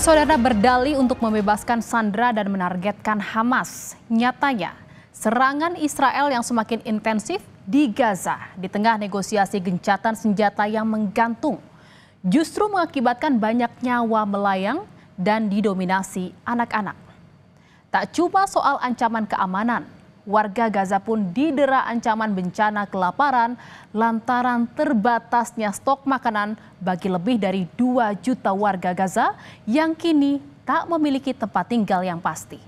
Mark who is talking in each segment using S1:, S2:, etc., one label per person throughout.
S1: Saudara berdalih untuk membebaskan sandera dan menargetkan Hamas. Nyatanya, serangan Israel yang semakin intensif di Gaza di tengah negosiasi gencatan senjata yang menggantung justru mengakibatkan banyak nyawa melayang dan didominasi anak-anak. Tak cuma soal ancaman keamanan, warga Gaza pun didera ancaman bencana kelaparan lantaran terbatasnya stok makanan bagi lebih dari 2 juta warga Gaza yang kini tak memiliki tempat tinggal yang pasti.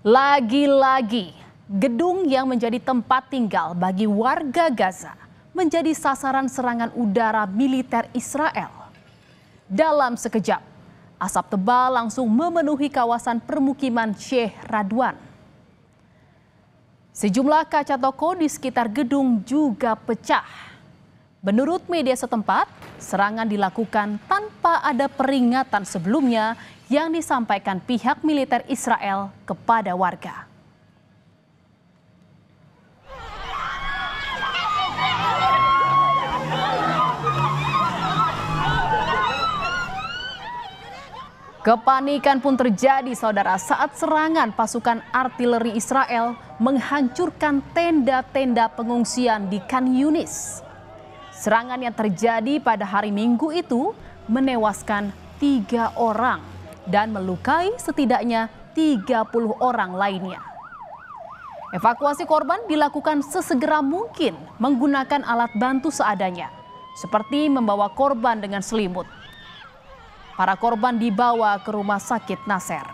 S1: Lagi-lagi, gedung yang menjadi tempat tinggal bagi warga Gaza menjadi sasaran serangan udara militer Israel. Dalam sekejap, asap tebal langsung memenuhi kawasan permukiman Sheikh Radwan. Sejumlah kaca toko di sekitar gedung juga pecah. Menurut media setempat, serangan dilakukan tanpa ada peringatan sebelumnya yang disampaikan pihak militer Israel kepada warga. Kepanikan pun terjadi, saudara, saat serangan pasukan artileri Israel menghancurkan tenda-tenda pengungsian di Khan Yunis. Serangan yang terjadi pada hari Minggu itu menewaskan 3 orang dan melukai setidaknya 30 orang lainnya. Evakuasi korban dilakukan sesegera mungkin menggunakan alat bantu seadanya, seperti membawa korban dengan selimut. Para korban dibawa ke rumah sakit Nasser.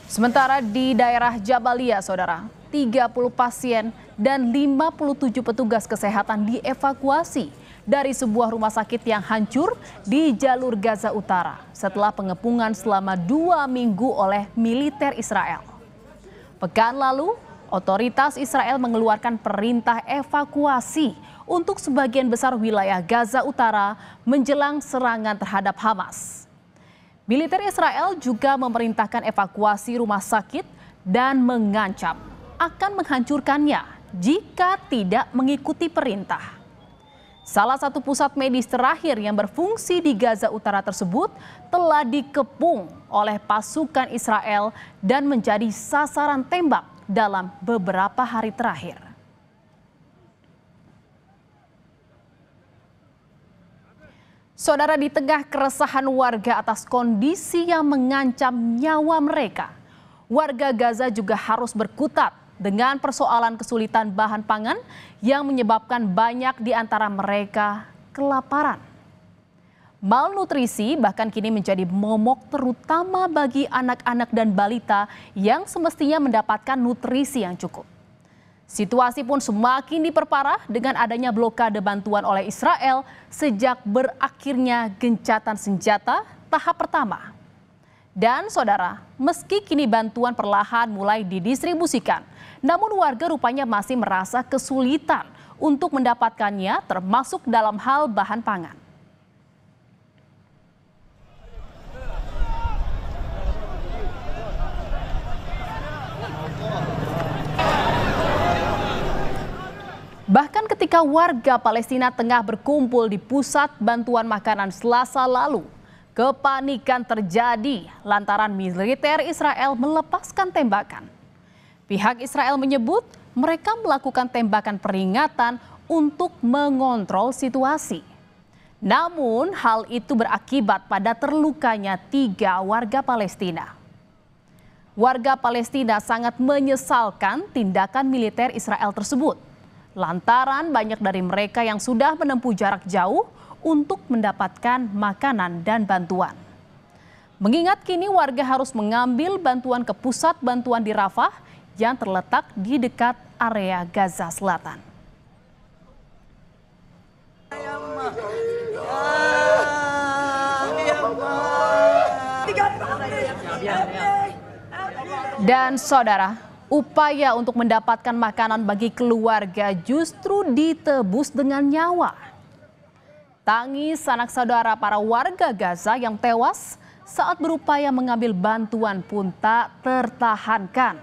S1: Sementara di daerah Jabalia, saudara, 30 pasien dan 57 petugas kesehatan dievakuasi dari sebuah rumah sakit yang hancur di jalur Gaza Utara setelah pengepungan selama 2 minggu oleh militer Israel. Pekan lalu, otoritas Israel mengeluarkan perintah evakuasi untuk sebagian besar wilayah Gaza Utara menjelang serangan terhadap Hamas. Militer Israel juga memerintahkan evakuasi rumah sakit dan mengancam akan menghancurkannya jika tidak mengikuti perintah. Salah satu pusat medis terakhir yang berfungsi di Gaza Utara tersebut telah dikepung oleh pasukan Israel dan menjadi sasaran tembak dalam beberapa hari terakhir. Saudara, di tengah keresahan warga atas kondisi yang mengancam nyawa mereka, warga Gaza juga harus berkutat dengan persoalan kesulitan bahan pangan yang menyebabkan banyak di antara mereka kelaparan. Malnutrisi bahkan kini menjadi momok terutama bagi anak-anak dan balita yang semestinya mendapatkan nutrisi yang cukup. Situasi pun semakin diperparah dengan adanya blokade bantuan oleh Israel sejak berakhirnya gencatan senjata tahap pertama. Dan saudara, meski kini bantuan perlahan mulai didistribusikan, namun warga rupanya masih merasa kesulitan untuk mendapatkannya, termasuk dalam hal bahan pangan. Bahkan ketika warga Palestina tengah berkumpul di pusat bantuan makanan Selasa lalu, kepanikan terjadi lantaran militer Israel melepaskan tembakan. Pihak Israel menyebut mereka melakukan tembakan peringatan untuk mengontrol situasi. Namun hal itu berakibat pada terlukanya 3 warga Palestina. Warga Palestina sangat menyesalkan tindakan militer Israel tersebut, lantaran banyak dari mereka yang sudah menempuh jarak jauh untuk mendapatkan makanan dan bantuan. Mengingat kini warga harus mengambil bantuan ke pusat bantuan di Rafah yang terletak di dekat area Gaza Selatan. Dan saudara, upaya untuk mendapatkan makanan bagi keluarga justru ditebus dengan nyawa. Tangis sanak saudara para warga Gaza yang tewas saat berupaya mengambil bantuan pun tak tertahankan.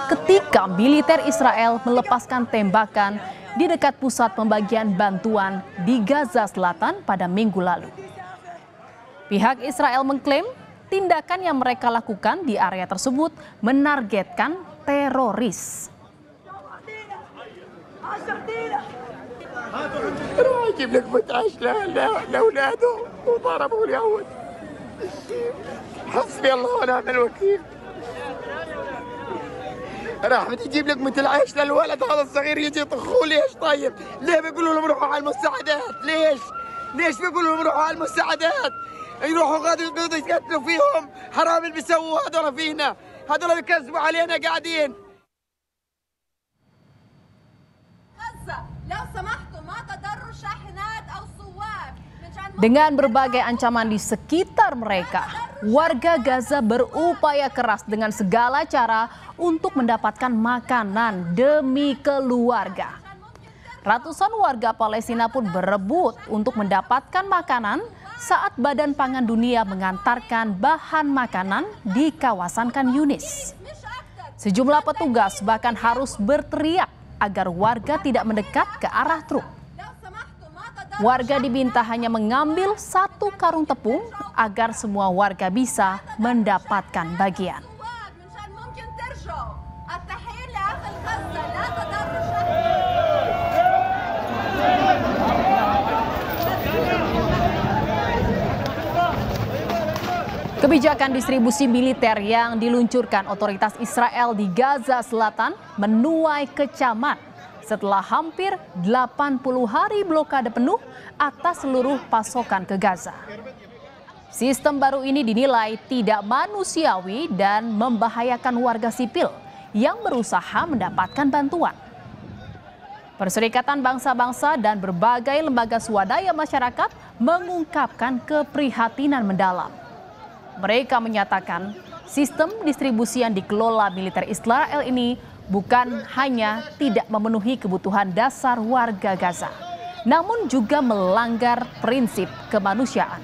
S1: Ketika militer Israel melepaskan tembakan di dekat pusat pembagian bantuan di Gaza Selatan pada Minggu lalu. Pihak Israel mengklaim tindakan yang mereka lakukan di area tersebut menargetkan teroris.
S2: راح بتجيب لك مثل عيش للولد هذا الصغير يجي يطخوه ليش طيب؟ ليه بيقولوا لهم روحوا على المساعدات؟ ليش بيقولوا لهم روحوا على المساعدات؟ يروحوا غادوا يقتلوا فيهم، حرام اللي بيسووا هذول فينا، هذول بيكذبوا علينا قاعدين.
S3: غزة لو سمحتوا ما تضروا شاحنات أو صواب.
S1: Dengan berbagai ancaman di sekitar mereka, warga Gaza berupaya keras dengan segala cara untuk mendapatkan makanan demi keluarga. Ratusan warga Palestina pun berebut untuk mendapatkan makanan saat Badan Pangan Dunia mengantarkan bahan makanan di kawasan Khan Yunis. Sejumlah petugas bahkan harus berteriak agar warga tidak mendekat ke arah truk. Warga diminta hanya mengambil 1 karung tepung agar semua warga bisa mendapatkan bagian. Kebijakan distribusi militer yang diluncurkan otoritas Israel di Gaza Selatan menuai kecaman setelah hampir 80 hari blokade penuh atas seluruh pasokan ke Gaza. Sistem baru ini dinilai tidak manusiawi dan membahayakan warga sipil yang berusaha mendapatkan bantuan. Perserikatan Bangsa-Bangsa dan berbagai lembaga swadaya masyarakat mengungkapkan keprihatinan mendalam. Mereka menyatakan sistem distribusi yang dikelola militer Israel ini bukan hanya tidak memenuhi kebutuhan dasar warga Gaza, namun juga melanggar prinsip kemanusiaan.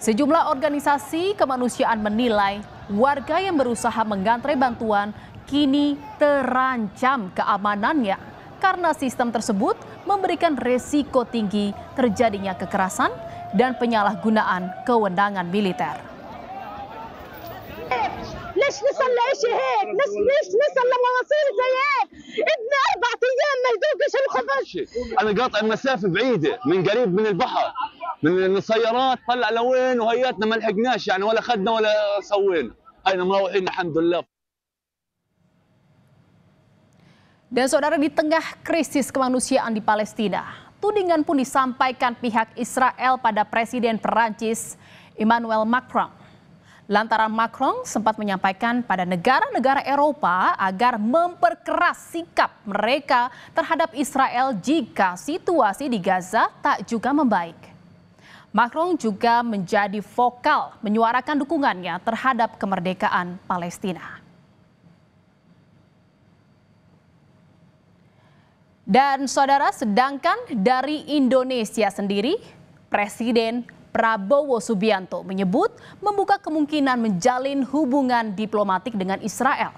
S1: Sejumlah organisasi kemanusiaan menilai warga yang berusaha mengantre bantuan kini terancam keamanannya karena sistem tersebut memberikan resiko tinggi terjadinya kekerasan dan penyalahgunaan kewenangan militer.
S4: ليش نصل لإشي هيك؟ ليش نصل لمواصيل زي هيك؟ ابني 4 أيام ما يذوقش الخبز.
S5: أنا قاطع المسافة بعيدة من قريب من البحر، من السيارات طلع لوين وهياتنا ما لحقناش يعني ولا خدنا ولا سوينا، هينا مروحين الحمد لله.
S1: Dan saudara, di tengah krisis kemanusiaan di Palestina, tudingan pun disampaikan pihak Israel pada Presiden Perancis Emmanuel Macron. Lantaran Macron sempat menyampaikan pada negara-negara Eropa agar memperkeras sikap mereka terhadap Israel jika situasi di Gaza tak juga membaik. Macron juga menjadi vokal menyuarakan dukungannya terhadap kemerdekaan Palestina. Dan saudara, sedangkan dari Indonesia sendiri, Presiden Prabowo Subianto menyebut membuka kemungkinan menjalin hubungan diplomatik dengan Israel.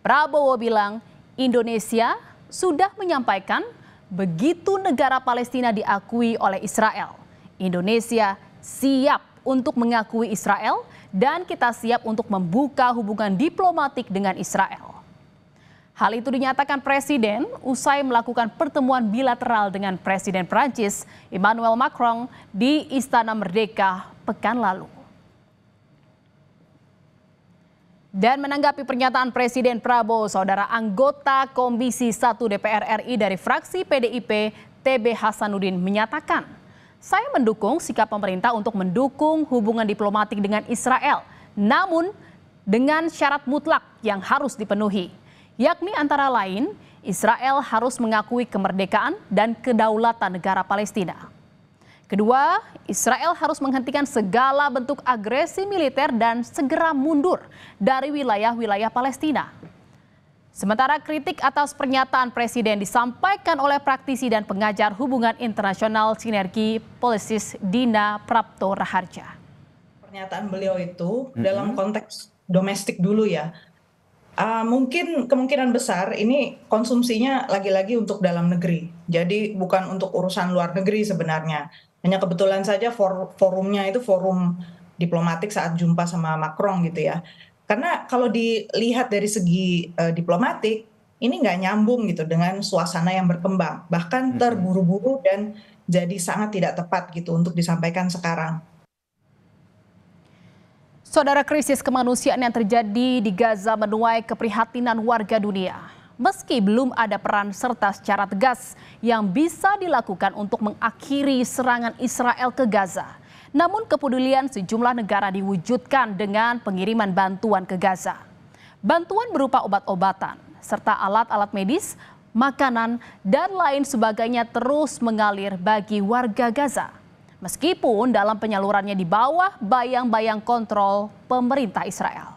S1: Prabowo bilang Indonesia sudah menyampaikan begitu negara Palestina diakui oleh Israel, Indonesia siap untuk mengakui Israel dan kita siap untuk membuka hubungan diplomatik dengan Israel. Hal itu dinyatakan Presiden usai melakukan pertemuan bilateral dengan Presiden Prancis Emmanuel Macron di Istana Merdeka pekan lalu. Dan menanggapi pernyataan Presiden Prabowo, saudara, anggota Komisi 1 DPR RI dari fraksi PDIP TB Hasanuddin menyatakan, saya mendukung sikap pemerintah untuk mendukung hubungan diplomatik dengan Israel, namun dengan syarat mutlak yang harus dipenuhi, yakni antara lain Israel harus mengakui kemerdekaan dan kedaulatan negara Palestina. Kedua, Israel harus menghentikan segala bentuk agresi militer dan segera mundur dari wilayah-wilayah Palestina. Sementara kritik atas pernyataan Presiden disampaikan oleh praktisi dan pengajar hubungan internasional Sinergi Policies Dina Prapto Raharja.
S6: Pernyataan beliau itu dalam konteks domestik dulu ya. Mungkin kemungkinan besar ini konsumsinya lagi-lagi untuk dalam negeri. Jadi bukan untuk urusan luar negeri sebenarnya. Hanya kebetulan saja forumnya itu forum diplomatik saat jumpa sama Macron gitu ya. Karena kalau dilihat dari segi diplomatik, ini nggak nyambung gitu dengan suasana yang berkembang. Bahkan terburu-buru dan jadi sangat tidak tepat gitu untuk disampaikan sekarang.
S1: Saudara, krisis kemanusiaan yang terjadi di Gaza menuai keprihatinan warga dunia. Meski belum ada peran serta secara tegas yang bisa dilakukan untuk mengakhiri serangan Israel ke Gaza. Namun kepedulian sejumlah negara diwujudkan dengan pengiriman bantuan ke Gaza. Bantuan berupa obat-obatan, serta alat-alat medis, makanan, dan lain sebagainya terus mengalir bagi warga Gaza. Meskipun dalam penyalurannya di bawah bayang-bayang kontrol pemerintah Israel.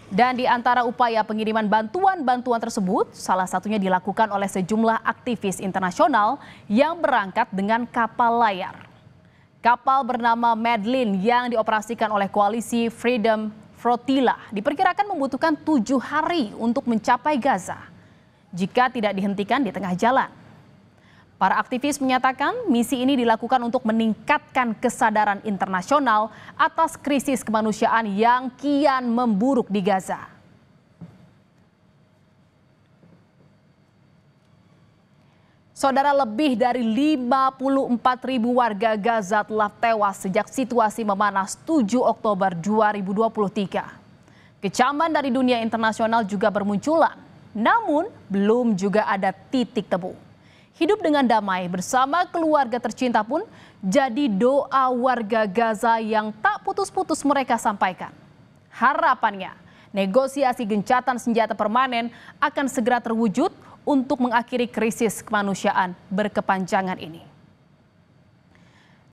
S1: Dan di antara upaya pengiriman bantuan-bantuan tersebut, salah satunya dilakukan oleh sejumlah aktivis internasional yang berangkat dengan kapal layar. Kapal bernama Madeline yang dioperasikan oleh koalisi Freedom Flotilla diperkirakan membutuhkan 7 hari untuk mencapai Gaza jika tidak dihentikan di tengah jalan. Para aktivis menyatakan misi ini dilakukan untuk meningkatkan kesadaran internasional atas krisis kemanusiaan yang kian memburuk di Gaza. Saudara, lebih dari 54.000 warga Gaza telah tewas sejak situasi memanas 7 Oktober 2023. Kecaman dari dunia internasional juga bermunculan, namun belum juga ada titik temu. Hidup dengan damai bersama keluarga tercinta pun jadi doa warga Gaza yang tak putus-putus mereka sampaikan. Harapannya, negosiasi gencatan senjata permanen akan segera terwujud untuk mengakhiri krisis kemanusiaan berkepanjangan ini.